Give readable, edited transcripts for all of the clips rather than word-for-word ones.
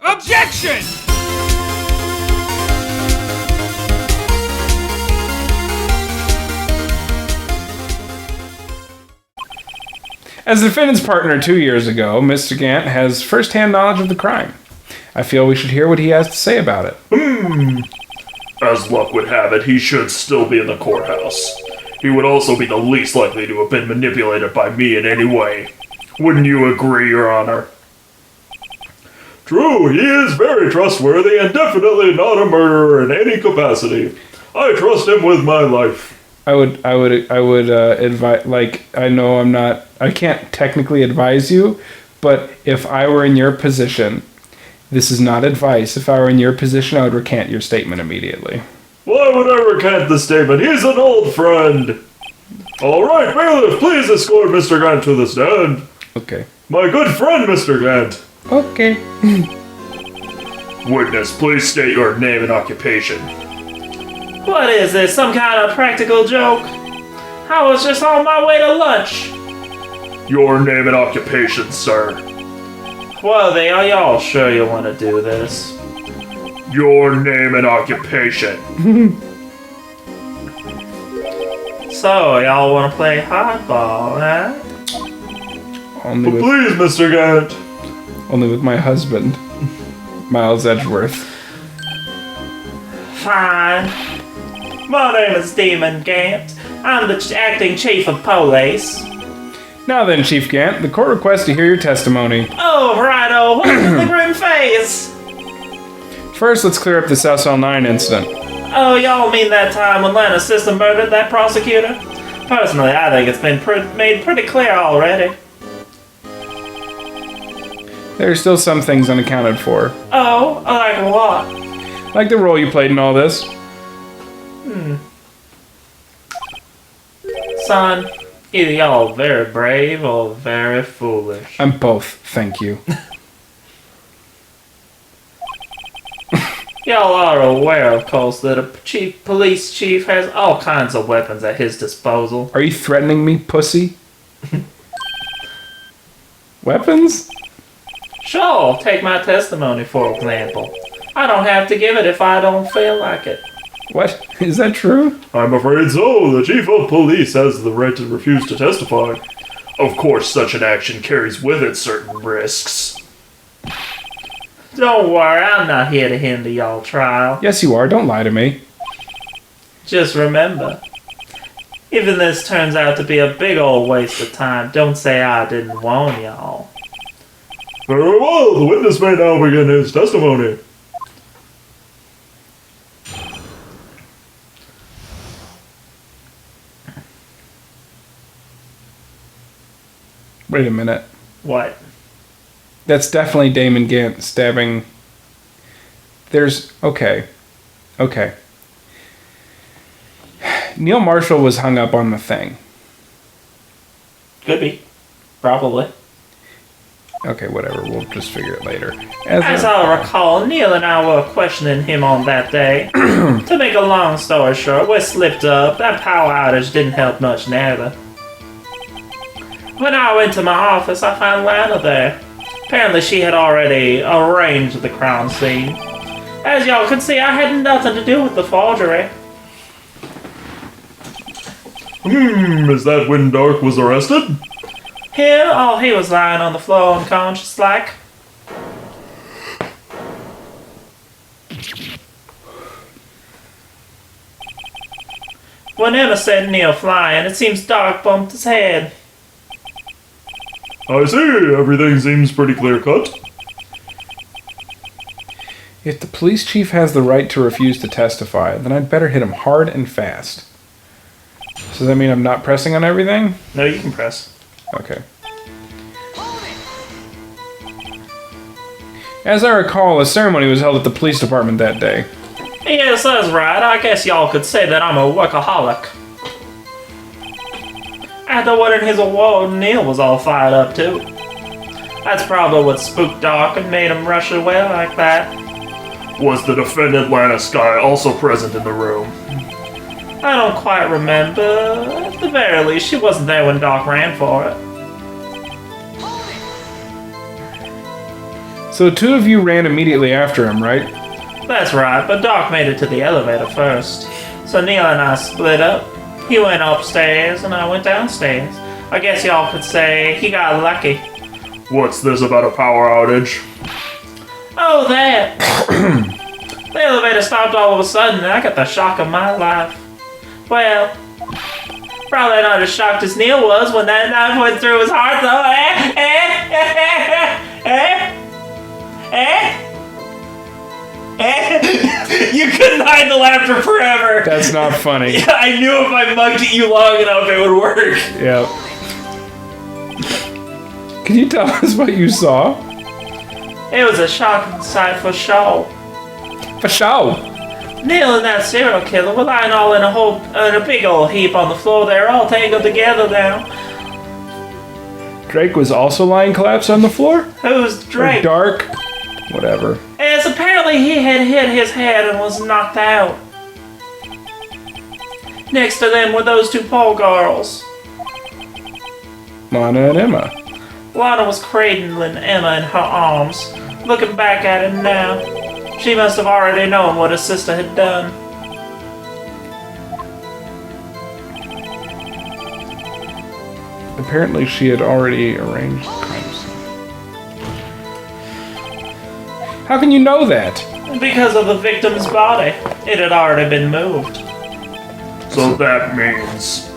Objection! As the defendant's partner 2 years ago, Mr. Gant has first-hand knowledge of the crime. I feel we should hear what he has to say about it. As luck would have it, he should still be in the courthouse. He would also be the least likely to have been manipulated by me in any way. Wouldn't you agree, Your Honor? True, he is very trustworthy and definitely not a murderer in any capacity. I trust him with my life. I would advise, I can't technically advise you, but if I were in your position, this is not advice. If I were in your position, I would recant your statement immediately. Why would I recant the statement? He's an old friend. All right, bailiff, please escort Mr. Gant to the stand. Okay. My good friend, Mr. Gant. Okay. Witness, please state your name and occupation. What is this, some kind of practical joke? I was just on my way to lunch. Your name and occupation, sir. Worthy, are y'all sure you want to do this? Your name and occupation. So, y'all want to play hardball, huh? Only with, Please, Mr. Gant. only with my husband, Miles Edgeworth. Fine. My name is Demon Gant. I'm the acting chief of police. Now then, Chief Gant, the court requests to hear your testimony. Oh, righto. What's in the grim face? First, let's clear up the South Cell 9 incident. Oh, y'all mean that time when Lana's sister murdered that prosecutor? Personally, I think it's been made pretty clear already. There are still some things unaccounted for. Oh, like what? Like the role you played in all this. Son, either y'all very brave or very foolish. I'm both, thank you. Y'all are aware, of course, that a police chief has all kinds of weapons at his disposal. Are you threatening me, pussy? Weapons? Sure, take my testimony for example. I don't have to give it if I don't feel like it. What? Is that true? I'm afraid so. The chief of police has the right to refuse to testify. Of course, such an action carries with it certain risks. Don't worry, I'm not here to hinder y'all trial. Yes, you are. Don't lie to me. Just remember, even this turns out to be a big old waste of time, don't say I didn't warn y'all. Very well, the witness may now begin his testimony. Wait a minute. What? That's definitely Damon Gant stabbing. Okay. Neil Marshall was hung up on the thing. Could be. Probably. Okay, whatever. We'll just figure it later. As I recall, Neil and I were questioning him on that day. To make a long story short, we slipped up. That power outage didn't help much neither. When I went to my office, I found Lana there. Apparently she had already arranged the crime scene. As y'all can see, I had nothing to do with the forgery. Is that when Dark was arrested? Him? Oh, he was lying on the floor unconscious like. When Emma said Neil flying, it seems Dark bumped his head. I see. Everything seems pretty clear-cut. If the police chief has the right to refuse to testify, then I'd better hit him hard and fast. So does that mean I'm not pressing on everything? No, you can press. Okay. As I recall, a ceremony was held at the police department that day. Yes, that's right. I guess y'all could say that I'm a workaholic. After winning his award, Neil was all fired up too. That's probably what spooked Doc and made him rush away like that. Was the defendant Lana Skye also present in the room? I don't quite remember. At the very least, she wasn't there when Doc ran for it. So the two of you ran immediately after him, right? That's right, but Doc made it to the elevator first. So Neil and I split up. He went upstairs and I went downstairs. I guess y'all could say he got lucky. What's this about a power outage? Oh, that! The elevator stopped all of a sudden and I got the shock of my life. Well, probably not as shocked as Neil was when that knife went through his heart, though. You couldn't hide the laughter forever. That's not funny. Yeah, I knew if I mugged at you long enough, it would work. Yep. Can you tell us what you saw? It was a shocking sight for sure. For sure. Neil and that serial killer were lying all in a big old heap on the floor. They were all tangled together now. Drake was also lying collapsed on the floor? Who's Or Drake? dark? Whatever. As apparently he had hit his head and was knocked out. Next to them were those two poor girls. Lana and Emma. Lana was cradling Emma in her arms. Looking back at it now, she must have already known what her sister had done. Apparently she had already arranged the crime scene. How can you know that? Because of the victim's body. It had already been moved. So that means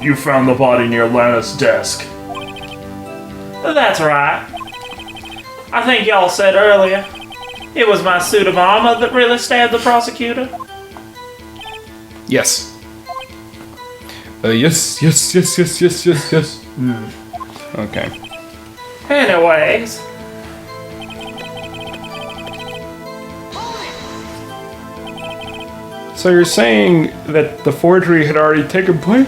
you found the body near Lana's desk. That's right. I think y'all said earlier, it was my suit of armor that really stabbed the prosecutor. Yes. Yes. Okay. Anyways, So you're saying that the forgery had already taken place?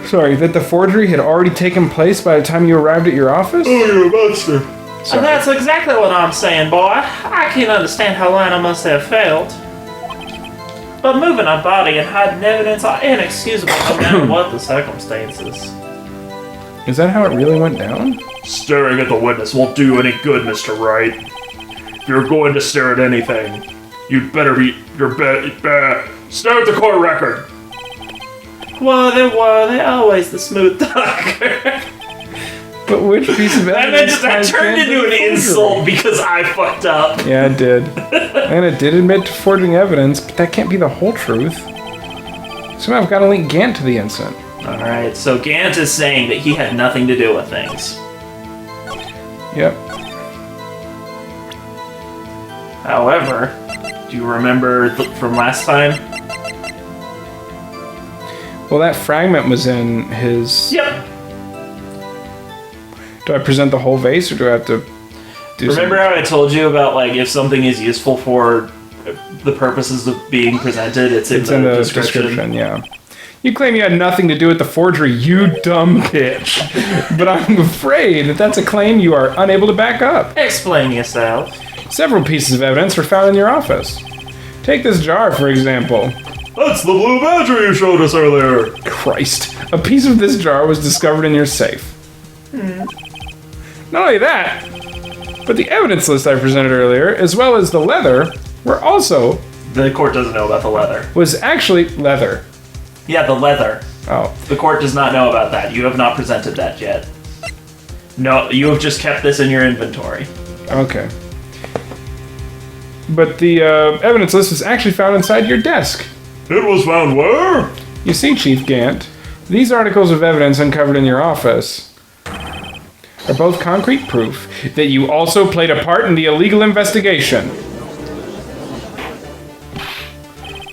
Sorry, that the forgery had already taken place by the time you arrived at your office? Oh, you're a monster. Sorry. that's exactly what I'm saying, boy. I can't understand how Lana must have felt. But moving a body and hiding evidence are inexcusable no matter what the circumstances. Is that how it really went down? Staring at the witness won't do you any good, Mr. Wright. If you're going to stare at anything, you'd better be stare at the court record. Were they always the smooth talker? But which piece of evidence? that turned into an insult because I fucked up. Yeah, it did. And it did admit to forging evidence, but that can't be the whole truth. So I've got to link Gant to the incident. Alright, so Gant is saying that he had nothing to do with things. Yep. However, do you remember from last time? Well, that fragment was in his... Yep. Do I present the whole vase, or do I have to do Remember how I told you about, like, if something is useful for the purposes of being presented, it's in the description? Yeah. You claim you had nothing to do with the forgery, you dumb bitch. But I'm afraid that that's a claim you are unable to back up. Explain yourself. Several pieces of evidence were found in your office. Take this jar, for example. That's the blue badger you showed us earlier. Christ. A piece of this jar was discovered in your safe. Not only that, but the evidence list I presented earlier, as well as the leather, were also... The court doesn't know about the leather. Was actually leather. Yeah, the leather. Oh. The court does not know about that. You have not presented that yet. No, you have just kept this in your inventory. Okay. But the evidence list was actually found inside your desk. It was found where? You see, Chief Gant, these articles of evidence uncovered in your office are both concrete proof that you also played a part in the illegal investigation.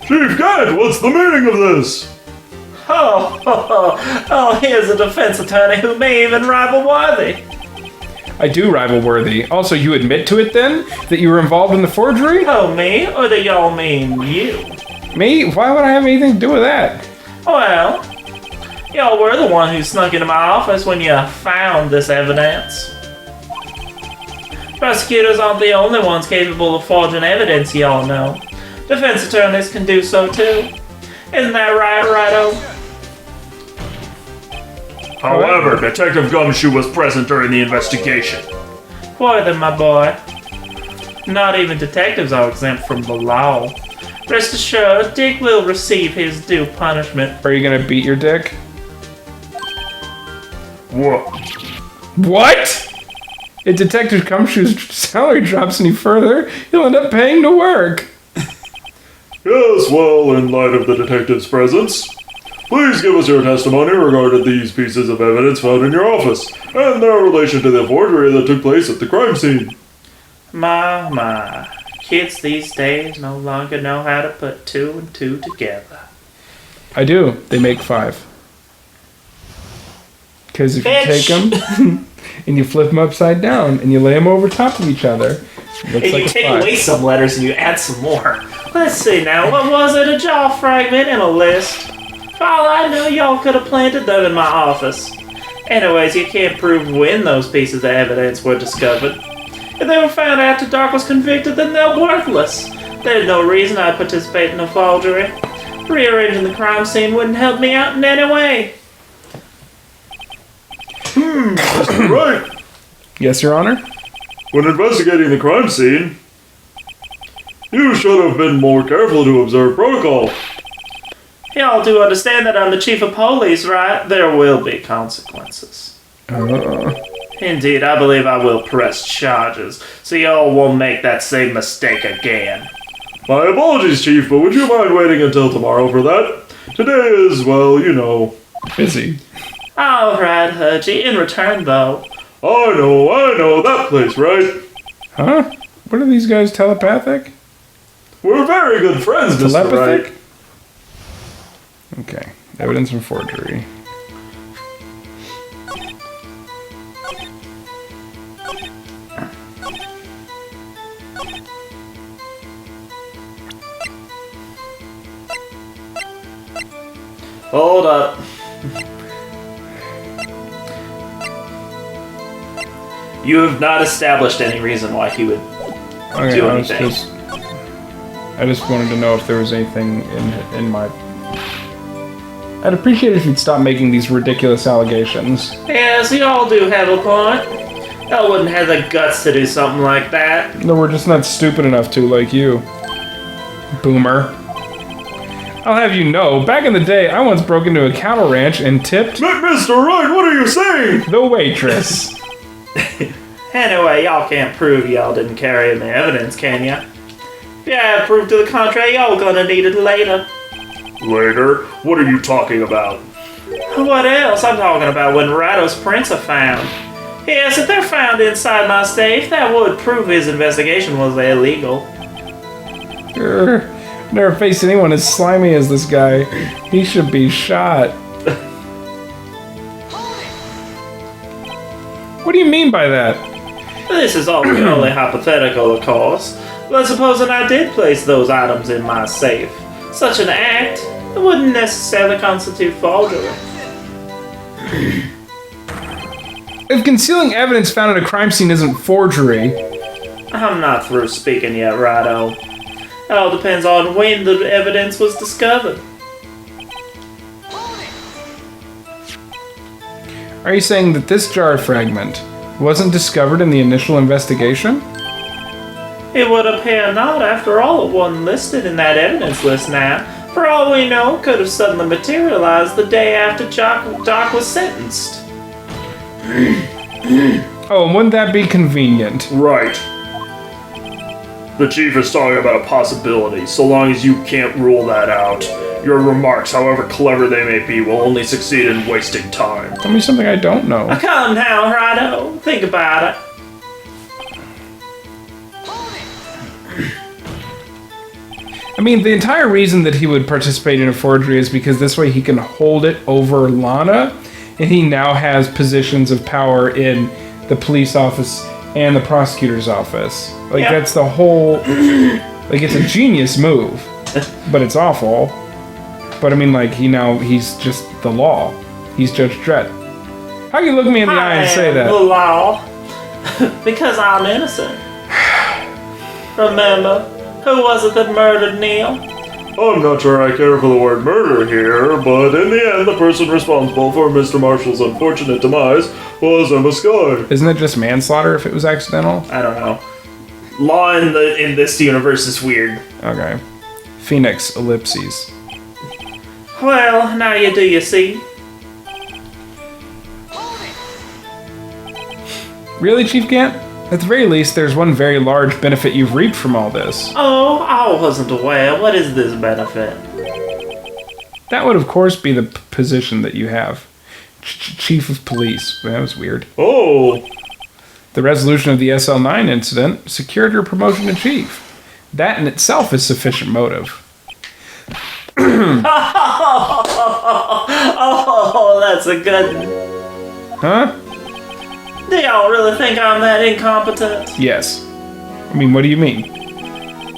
Chief Gant, what's the meaning of this? Oh, here's a defense attorney who may even rival Worthy. I do rival Worthy. Also, you admit to it then? That you were involved in the forgery? Oh, me? Or do y'all mean you? Me? Why would I have anything to do with that? Well, y'all were the one who snuck into my office when you found this evidence. Prosecutors aren't the only ones capable of forging evidence, y'all know. Defense attorneys can do so too. Isn't that right, Righto? However, Detective Gumshoe was present during the investigation. Why then, my boy? Not even detectives are exempt from the law. Rest assured, Dick will receive his due punishment. Are you gonna beat your dick? What? What? If Detective Gumshoe's salary drops any further, he'll end up paying to work. Yes, well, in light of the detective's presence, please give us your testimony regarding these pieces of evidence found in your office and their relation to the forgery that took place at the crime scene. My. Kids these days no longer know how to put 2 and 2 together. I do. They make 5. Because if you take them and you flip them upside down and you lay them over top of each other, it looks And like you a take 5. away some letters and you add some more. Let's see now, what was it? A jaw fragment and a list? For all I know, y'all could have planted them in my office. Anyways, you can't prove when those pieces of evidence were discovered. If they were found after Dark was convicted, then they're worthless. There's no reason I'd participate in a forgery. Rearranging the crime scene wouldn't help me out in any way. Mr. Wright, Yes, Your Honor? when investigating the crime scene, you should have been more careful to observe protocol. Y'all do understand that I'm the chief of police, right? There will be consequences. Indeed, I believe I will press charges, so y'all won't make that same mistake again. My apologies, Chief, but would you mind waiting until tomorrow for that? Today is, well, you know. Busy. Alright, Hudgy. In return, though, I know, that place, right? Huh? What are these guys, telepathic? We're very good friends, Mr. Telepathic? Wright. Okay. Evidence of forgery. hold up. You have not established any reason why he would Okay, do I was anything. I just wanted to know if there was anything in my... I'd appreciate it if you'd stop making these ridiculous allegations. Yes, you all do have a point. Y'all wouldn't have the guts to do something like that. No, we're just not stupid enough to, like you. Boomer. I'll have you know, back in the day, I once broke into a cattle ranch and tipped Mr. Wright, what are you saying? the waitress. Anyway, y'all can't prove y'all didn't carry in the evidence, can ya? If you have proof to the contrary, y'all gonna need it later. Later? What are you talking about? What else? I'm talking about when Rado's prints are found. Yes, if they're found inside my safe, that would prove his investigation was illegal. Never faced anyone as slimy as this guy. He should be shot. What do you mean by that? This is all purely hypothetical, of course. But supposing I did place those items in my safe, such an act wouldn't necessarily constitute forgery. If concealing evidence found at a crime scene isn't forgery, I'm not through speaking yet, Rado. It all depends on when the evidence was discovered. are you saying that this jar fragment wasn't discovered in the initial investigation? It would appear not. After all, it wasn't listed in that evidence list now. For all we know, it could have suddenly materialized the day after Doc was sentenced. Oh, and wouldn't that be convenient? Right. The Chief is talking about a possibility. So long as you can't rule that out, your remarks, however clever they may be, will only succeed in wasting time. Tell me something I don't know. Calm down, Rado. Think about it. I mean, the entire reason that he would participate in a forgery is because this way he can hold it over Lana, and he now has positions of power in the police office and the prosecutor's office. Like, Yeah. that's the whole... like, it's a genius move, but it's awful. But, I mean, like, he's just the law. He's Judge Dredd. How can you look me in the eye and say I am that? the law. Because I'm innocent. Remember, who was it that murdered Neil? I'm not sure I care for the word murder here, but in the end, the person responsible for Mr. Marshall's unfortunate demise was Emma Sky. Isn't it just manslaughter if it was accidental? I don't know. Law in this universe is weird. Okay. Phoenix, ellipses. Well, now you do, you see. Really, Chief Gant? At the very least, there's one very large benefit you've reaped from all this. Oh, I wasn't aware. What is this benefit? That would, of course, be the position that you have. Chief of Police. That was weird. Oh, The resolution of the SL9 incident secured your promotion to Chief. That in itself is sufficient motive. Oh, that's a good one. Huh? Do y'all really think I'm that incompetent? Yes. I mean, what do you mean?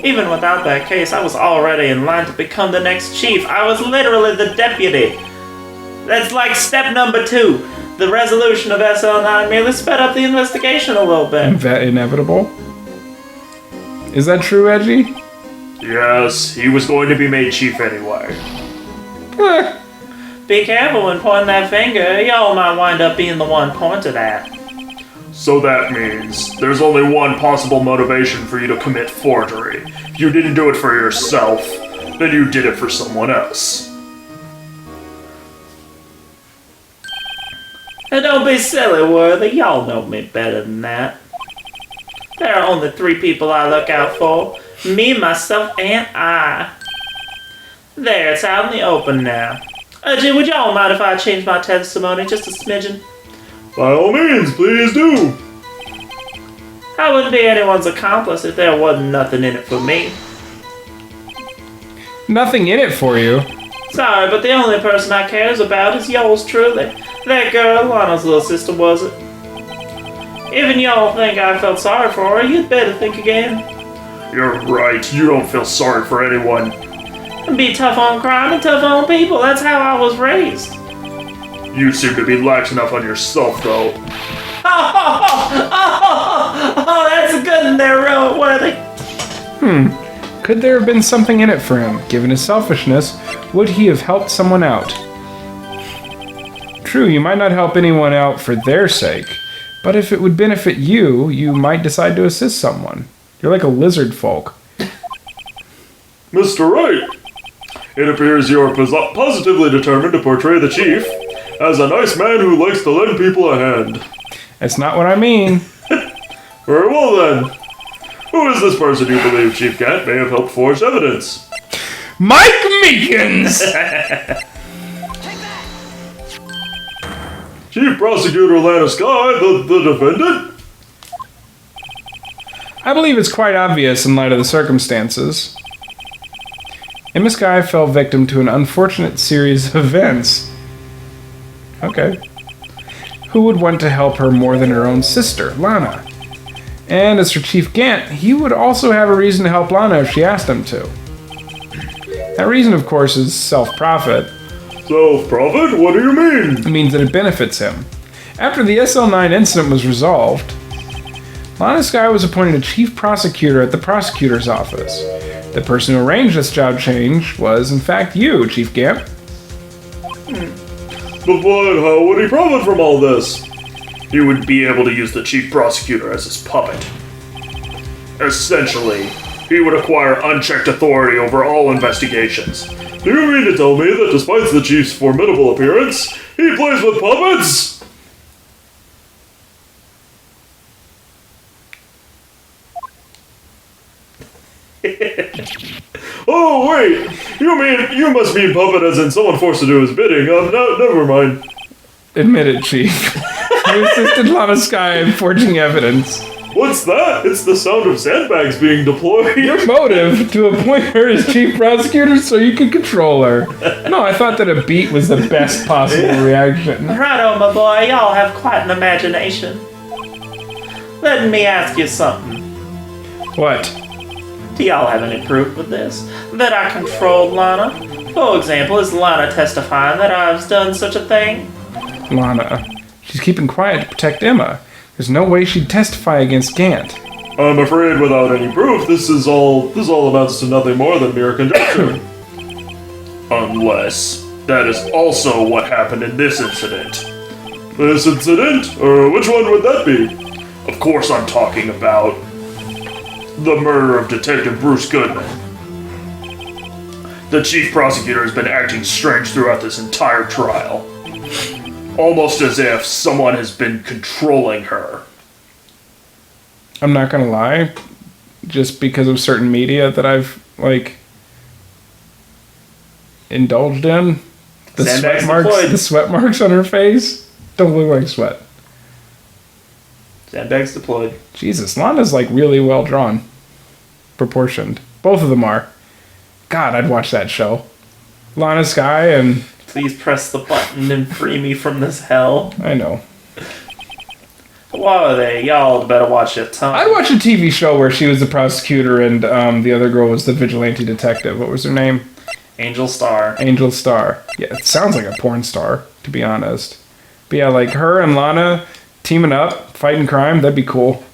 Even without that case, I was already in line to become the next chief. I was literally the deputy. That's like step number 2. The resolution of SL9 merely sped up the investigation a little bit. That inevitable? Is that true, Edgy? yes, he was going to be made chief anyway. Eh. Be careful when pointing that finger. Y'all might wind up being the one pointed at. So that means there's only one possible motivation for you to commit forgery. You didn't do it for yourself, then you did it for someone else. And don't be silly, Worthy. Y'all know me better than that. There are only 3 people I look out for. Me, myself, and I. There, it's out in the open now. Gee, would y'all mind if I change my testimony just a smidgen? By all means, please do. I wouldn't be anyone's accomplice if there wasn't nothing in it for me. Nothing in it for you. Sorry, but the only person I cares about is yours truly. That girl, Lana's little sister, was it? Even y'all think I felt sorry for her, you'd better think again. You're right, you don't feel sorry for anyone. And be tough on crime and tough on people, that's how I was raised. You seem to be lax enough on yourself, though. Oh, that's a good one there, real Worthy. Could there have been something in it for him? Given his selfishness, would he have helped someone out? True, you might not help anyone out for their sake, but if it would benefit you, you might decide to assist someone. You're like a lizard folk. Mr. Wright, it appears you're positively determined to portray the chief as a nice man who likes to lend people a hand. That's not what I mean. Very well then. Who is this person you believe Chief Gant may have helped forge evidence? Mike Meekins! Chief Prosecutor Lana Sky, the defendant? I believe it's quite obvious in light of the circumstances. Emma Sky fell victim to an unfortunate series of events. Okay. Who would want to help her more than her own sister, Lana? And as for Chief Gant, he would also have a reason to help Lana if she asked him to. That reason, of course, is self-profit. Self-profit? What do you mean? It means that it benefits him. After the SL9 incident was resolved, Lana Sky was appointed a chief prosecutor at the prosecutor's office. The person who arranged this job change was, in fact, you, Chief Gant. But how would he profit from all this? He would be able to use the chief prosecutor as his puppet. Essentially, he would acquire unchecked authority over all investigations. Do you mean to tell me that despite the chief's formidable appearance, he plays with puppets? Oh, wait! You must mean puppet as in someone forced to do his bidding. No, never mind. Admit it, Chief. You assisted Lana Sky in forging evidence. What's that? It's the sound of sandbags being deployed. Your motive to appoint her as chief prosecutor so you could control her. No, I thought that a beat was the best possible reaction. Righto, my boy, y'all have quite an imagination. Let me ask you something. What? Do y'all have any proof of this? That I controlled Lana? For example, is Lana testifying that I've done such a thing? Lana. She's keeping quiet to protect Emma. There's no way she'd testify against Gant. I'm afraid without any proof, this all amounts to nothing more than mere conjecture. Unless that is also what happened in this incident. This incident? Which one would that be? Of course I'm talking about the murder of Detective Bruce Goodman. The chief prosecutor has been acting strange throughout this entire trial. Almost as if someone has been controlling her. I'm not gonna lie, just because of certain media that I've, like, indulged in, the sweat marks on her face don't look like sweat. Sandbags deployed. Jesus, Lana's, like, really well drawn. Proportioned. Both of them are. God, I'd watch that show. Lana Skye and... Please press the button and free me from this hell. I know. What are they? Y'all better watch your tongue. I'd watch a TV show where she was the prosecutor and the other girl was the vigilante detective. What was her name? Angel Star. Angel Star. Yeah, it sounds like a porn star, to be honest. But yeah, like her and Lana teaming up, fighting crime, that'd be cool.